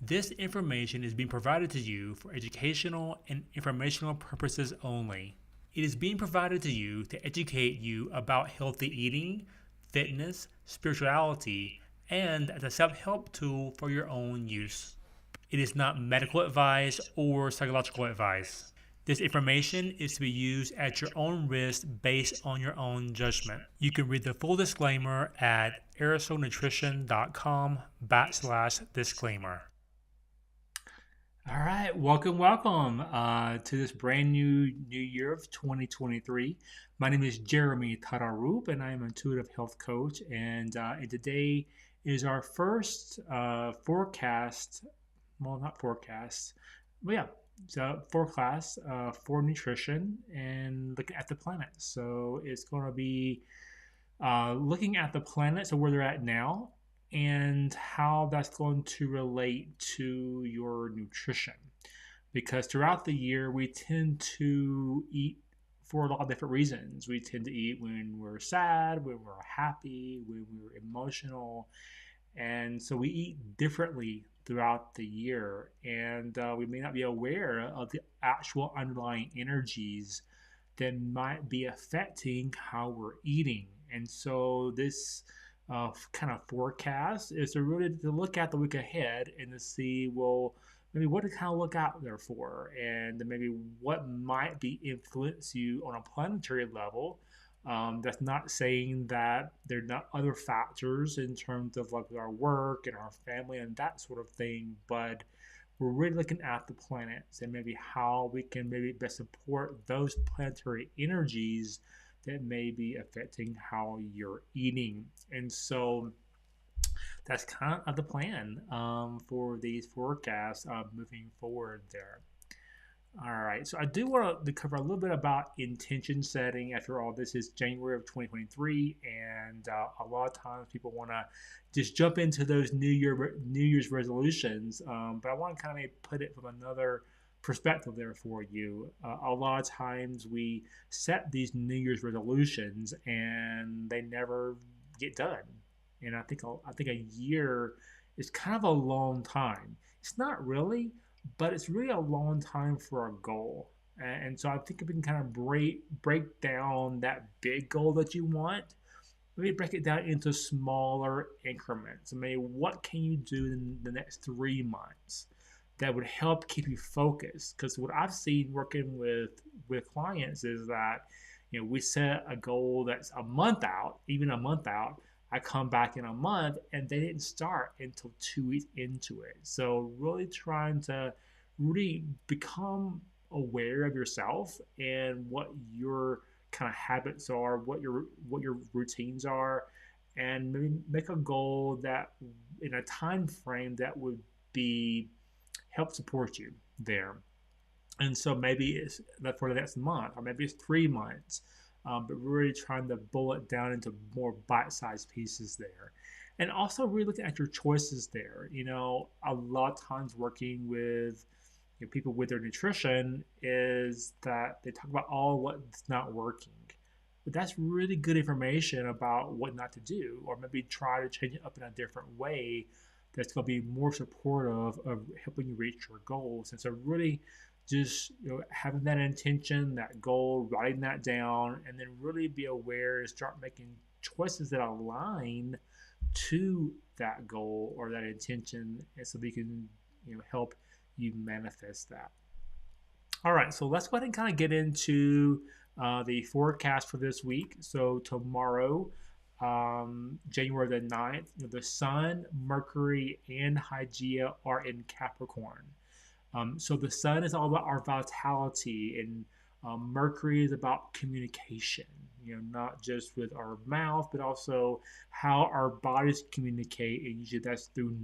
This information is being provided to you for educational and informational purposes only. It is being provided to you to educate you about healthy eating, fitness, spirituality, and as a self help tool for your own use. It is not medical advice or psychological advice. This information is to be used at your own risk based on your own judgment. You can read the full disclaimer at ariesoulnutrition.com/disclaimer. All right, welcome to this brand new year of 2023. My name is Jeremy Tararup, and I am an intuitive health coach. And today is our first forecast. Well, not forecast, but yeah, so forecast for nutrition and looking at the planet. So it's going to be looking at the planet, so where they're at now, and how that's going to relate to your nutrition. Because throughout the year, we tend to eat for a lot of different reasons. We tend to eat when we're sad, when we're happy, when we're emotional. And so we eat differently throughout the year. And we may not be aware of the actual underlying energies that might be affecting how we're eating. And so this kind of forecast is to really to look at the week ahead and to see, well, maybe what to kind of look out there for, and maybe what might be influence you on a planetary level. That's not saying that there are not other factors in terms of like our work and our family and that sort of thing, but we're really looking at the planets and maybe how we can maybe best support those planetary energies that may be affecting how you're eating. And so that's kind of the plan for these forecasts moving forward there. All right, so I do want to cover a little bit about intention setting. After all, this is January of 2023, and a lot of times people want to just jump into those New Year's resolutions. But I want to kind of put it from another perspective there for you. A lot of times we set these New Year's resolutions, and they never get done. And I think a year is kind of a long time. It's not really, but it's really a long time for a goal. And so I think if we can kind of break down that big goal that you want, maybe break it down into smaller increments. I mean, what can you do in the next 3 months that would help keep you focused? Because what I've seen working with clients is that we set a goal that's a month out, even a month out. I come back in a month and they didn't start until 2 weeks into it. So really trying to really become aware of yourself and what your kind of habits are, what your routines are, and maybe make a goal that in a time frame that would be help support you there. And so maybe it's that for the next month, or maybe it's 3 months, but really trying to bullet down into more bite-sized pieces there. And also really looking at your choices there. A lot of times working with people with their nutrition is that they talk about all what's not working. But that's really good information about what not to do, or maybe try to change it up in a different way that's going to be more supportive of helping you reach your goals. And so really just having that intention, that goal, writing that down, and then really be aware and start making choices that align to that goal or that intention, and so we can help you manifest that. All right, so let's go ahead and kind of get into the forecast for this week. So tomorrow, January the 9th, the Sun, Mercury, and Hygeia are in Capricorn. So the Sun is all about our vitality, and Mercury is about communication. Not just with our mouth, but also how our bodies communicate, and usually that's through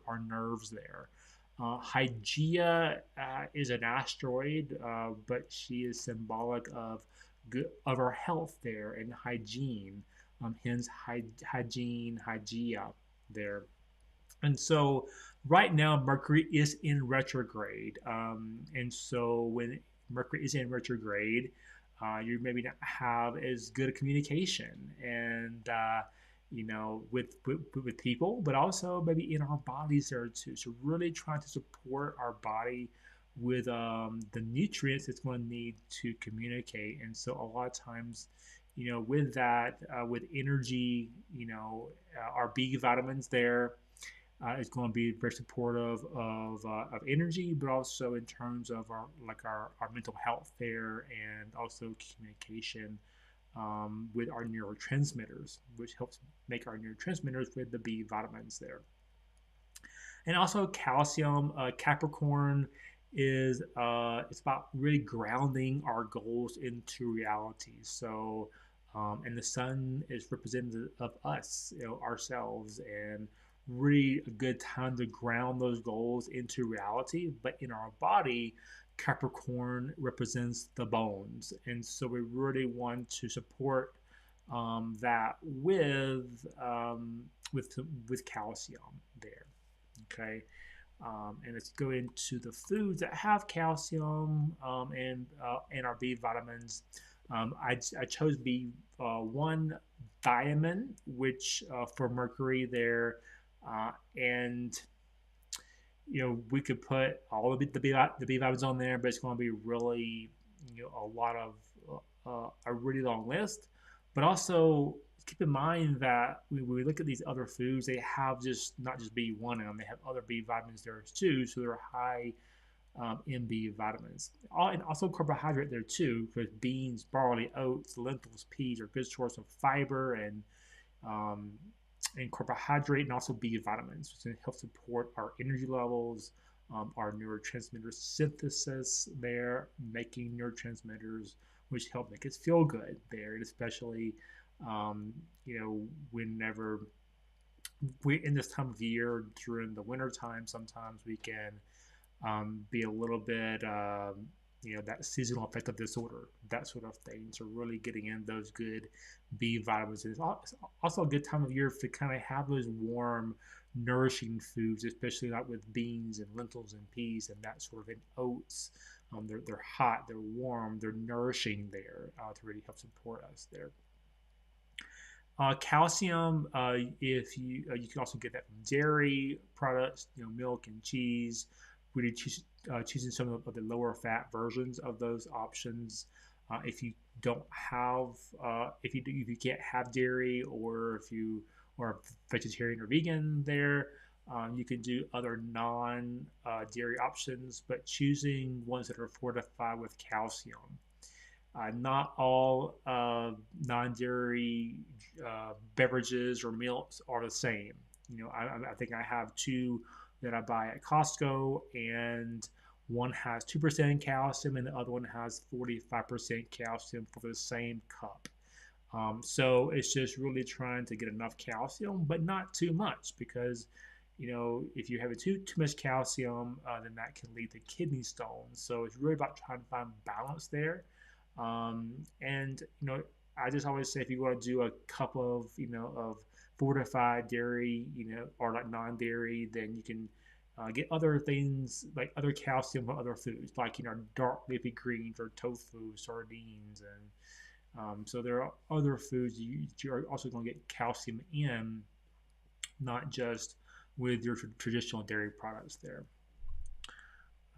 our nerves there. Hygeia is an asteroid, but she is symbolic of our health there and hygiene. Hence hygiene, Hygeia there. And so right now, Mercury is in retrograde. And so when Mercury is in retrograde, you maybe not have as good a communication. And with people, but also maybe in our bodies there too. So really trying to support our body with the nutrients it's going to need to communicate. And so a lot of times, with that, with energy, our B vitamins there is going to be very supportive of energy, but also in terms of our mental health there, and also communication with our neurotransmitters, which helps make our neurotransmitters with the B vitamins there. And also calcium. Capricorn is it's about really grounding our goals into reality. So, and the sun is representative of us, ourselves, and really a good time to ground those goals into reality. But in our body, Capricorn represents the bones, and so we really want to support that with calcium there. Okay, and let's go into the foods that have calcium and our B vitamins. I chose B1 thiamine, which for mercury there, and we could put all of the B vitamins on there, but it's going to be really a lot of a really long list. But also keep in mind that when we look at these other foods, they have just not just B1 in them; they have other B vitamins there too. So they're high in B vitamins. And also carbohydrate there too, because beans, barley, oats, lentils, peas are good source of fiber um, and carbohydrate, and also B vitamins, which help support our energy levels, our neurotransmitter synthesis there, making neurotransmitters, which help make us feel good there, and especially, whenever we in this time of year during the winter time, sometimes we can be a little bit, that seasonal affective disorder, that sort of thing. So really getting in those good B vitamins. It's also a good time of year to kind of have those warm, nourishing foods, especially like with beans and lentils and peas and that sort of, and oats. They're hot, they're warm, they're nourishing there to really help support us there. Calcium, if you can also get that from dairy products, milk and cheese. Really choosing some of the lower fat versions of those options. If you don't have, if you can't have dairy, or if you are vegetarian or vegan, there you can do other non dairy options, but choosing ones that are fortified with calcium. Not all non-dairy beverages or meals are the same. I think I have two that I buy at Costco, and one has 2% calcium, and the other one has 45% calcium for the same cup. So it's just really trying to get enough calcium, but not too much, because if you have too much calcium, then that can lead to kidney stones. So it's really about trying to find balance there. And I just always say, if you want to do a cup of fortified dairy, or like non-dairy, then you can get other things like other calcium from other foods, like dark leafy greens or tofu, sardines, and so there are other foods you're also going to get calcium in, not just with your traditional dairy products there.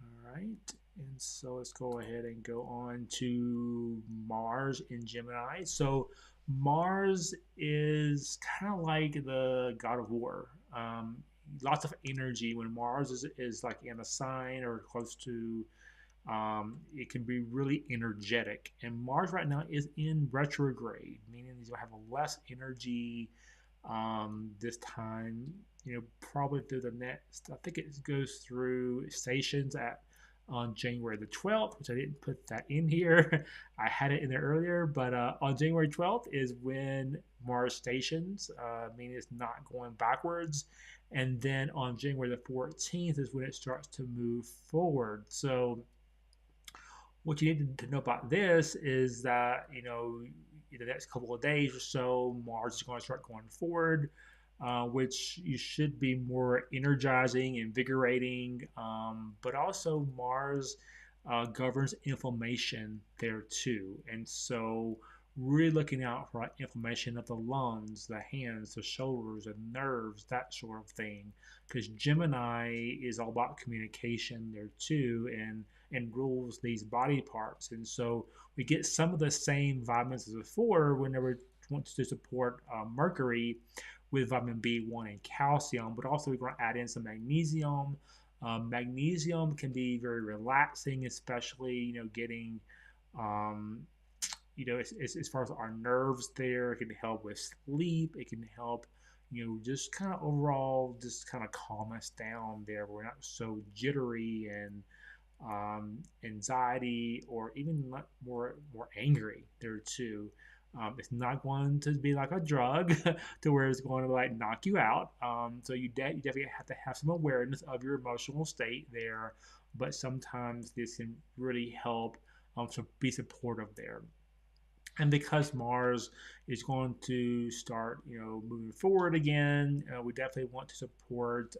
All right. And so let's go ahead and go on to Mars in Gemini. So Mars is kind of like the god of war. Lots of energy when Mars is like in a sign or close to. It can be really energetic. And Mars right now is in retrograde, meaning he's going to have less energy this time. Probably through the next. I think it goes through stations at on January the 12th, which I didn't put that in here. I had it in there earlier, but on January 12th is when Mars stations, meaning it's not going backwards. And then on January the 14th is when it starts to move forward. So what you need to know about this is that, in the next couple of days or so, Mars is going to start going forward, which you should be more energizing, invigorating. But also, Mars governs inflammation there too. And so, really looking out for inflammation of the lungs, the hands, the shoulders, and nerves, that sort of thing. Because Gemini is all about communication there too, and rules these body parts. And so we get some of the same vitamins as before whenever we want to support Mercury with vitamin B1 and calcium, but also we're going to add in some magnesium. Magnesium can be very relaxing, especially getting um, as far as our nerves there. It can help with sleep. It can help, just kind of overall, just kind of calm us down there. We're not so jittery and anxiety or even more angry there too. It's not going to be like a drug to where it's going to like knock you out. So you definitely have to have some awareness of your emotional state there, but sometimes this can really help be supportive there. And because Mars is going to start, moving forward again, we definitely want to support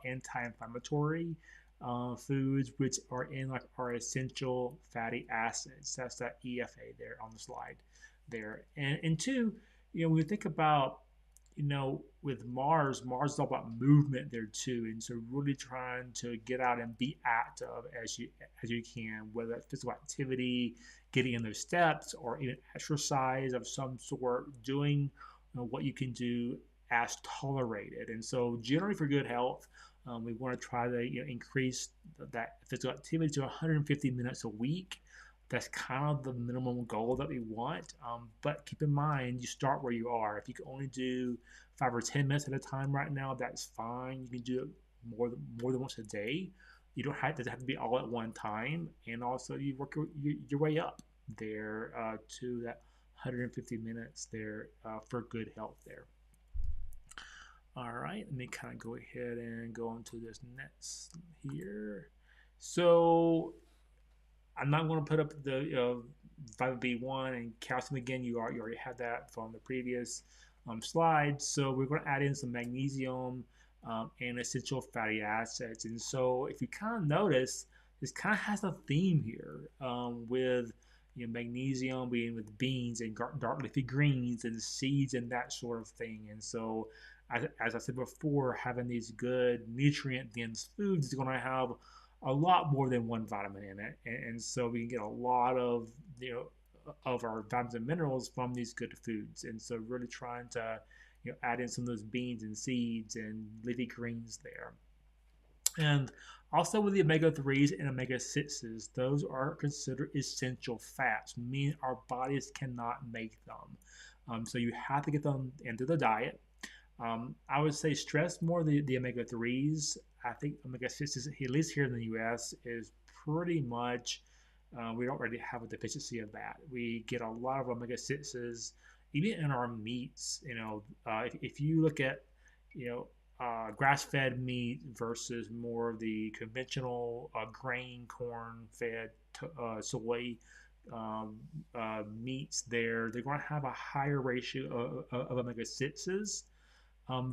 anti-inflammatory foods, which are in like our essential fatty acids. That's that EFA there on the slide there. And two, when we think about with Mars is all about movement there too, and so really trying to get out and be active as you can, whether it's physical activity, getting in those steps, or even exercise of some sort, doing what you can do as tolerated. And so, generally, for good health, we want to try to increase that physical activity to 150 minutes a week. That's kind of the minimum goal that we want. But keep in mind, you start where you are. If you can only do 5 or 10 minutes at a time right now, that's fine. You can do it more than once a day. You don't have to be all at one time, and also you work your way up there to that 150 minutes there for good health there. All right, let me kind of go ahead and go into this next here. So I'm not going to put up the vitamin B1 and calcium again. You already had that from the previous slide. So we're going to add in some magnesium and essential fatty acids. And so if you kind of notice, this kind of has a theme here with magnesium being with beans and dark leafy greens and seeds and that sort of thing. And so as I said before, having these good nutrient dense foods is going to have a lot more than one vitamin in it, and so we can get a lot of of our vitamins and minerals from these good foods. And so really trying to add in some of those beans and seeds and leafy greens there. And also with the omega-3s and omega-6s, those are considered essential fats, meaning our bodies cannot make them. So you have to get them into the diet. I would say stress more the omega 3s. I think omega 6s, at least here in the US, is pretty much, we don't really have a deficiency of that. We get a lot of omega 6s, even in our meats. If you look at, grass fed meat versus more of the conventional grain, corn fed, soy meats there, they're going to have a higher ratio of omega 6s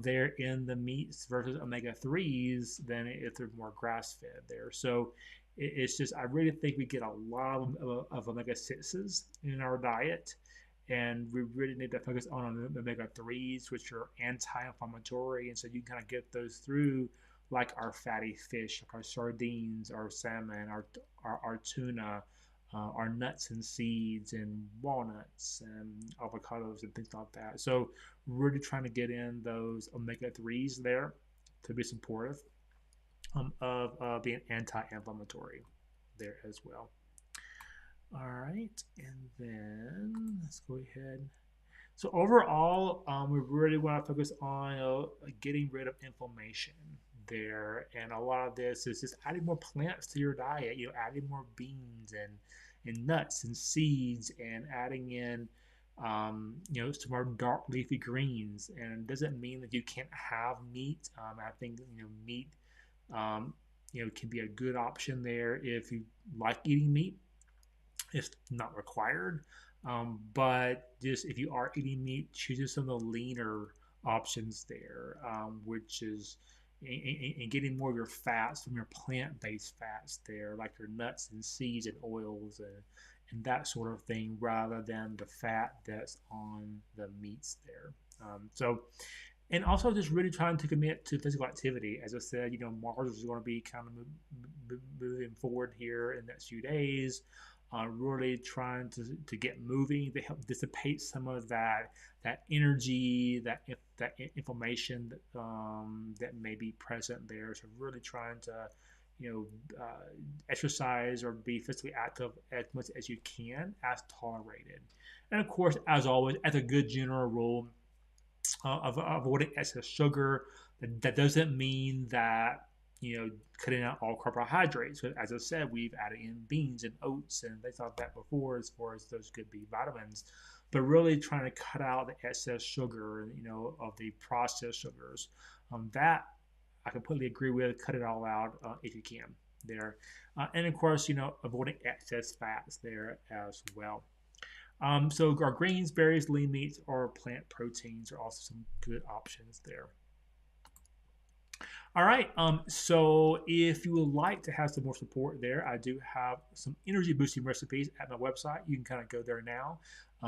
there in the meats versus omega 3s than if they're more grass fed there. So it's just, I really think we get a lot of omega 6s in our diet. And we really need to focus on omega 3s, which are anti inflammatory. And so you can kind of get those through like our fatty fish, like our sardines, our salmon, our tuna, our nuts and seeds and walnuts and avocados and things like that. So really trying to get in those omega 3s there to be supportive of being anti-inflammatory there as well. All right, and then let's go ahead. So overall, we really want to focus on getting rid of inflammation there, and a lot of this is just adding more plants to your diet. Adding more beans and nuts and seeds, and adding in some more dark leafy greens. And it doesn't mean that you can't have meat. I think meat can be a good option there if you like eating meat. It's not required, but just if you are eating meat, choosing some of the leaner options there, which is and getting more of your fats from your plant-based fats there, like your nuts and seeds and oils and that sort of thing, rather than the fat that's on the meats there. And also just really trying to commit to physical activity. As I said, Mars is going to be kind of moving forward here in the next few days. Really trying to get moving to help dissipate some of that energy, that inflammation that may be present there. So really trying to exercise or be physically active as much as you can, as tolerated. And of course, as always, as a good general rule, of avoiding excess sugar. That doesn't mean that cutting out all carbohydrates. So as I said, we've added in beans and oats and things like that before, as far as those could be vitamins. But really trying to cut out the excess sugar, of the processed sugars. That I completely agree with. Cut it all out if you can there, and of course, avoiding excess fats there as well. So our greens, berries, lean meats, or plant proteins are also some good options there. All right. So if you would like to have some more support there, I do have some energy boosting recipes at my website. You can kind of go there now,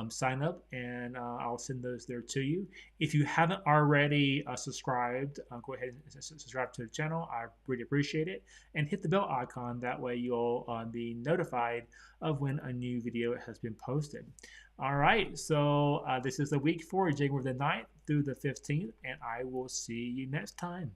sign up, and I'll send those there to you. If you haven't already subscribed, go ahead and subscribe to the channel. I really appreciate it. And hit the bell icon. That way you'll be notified of when a new video has been posted. All right. So this is the week for January the 9th through the 15th, and I will see you next time.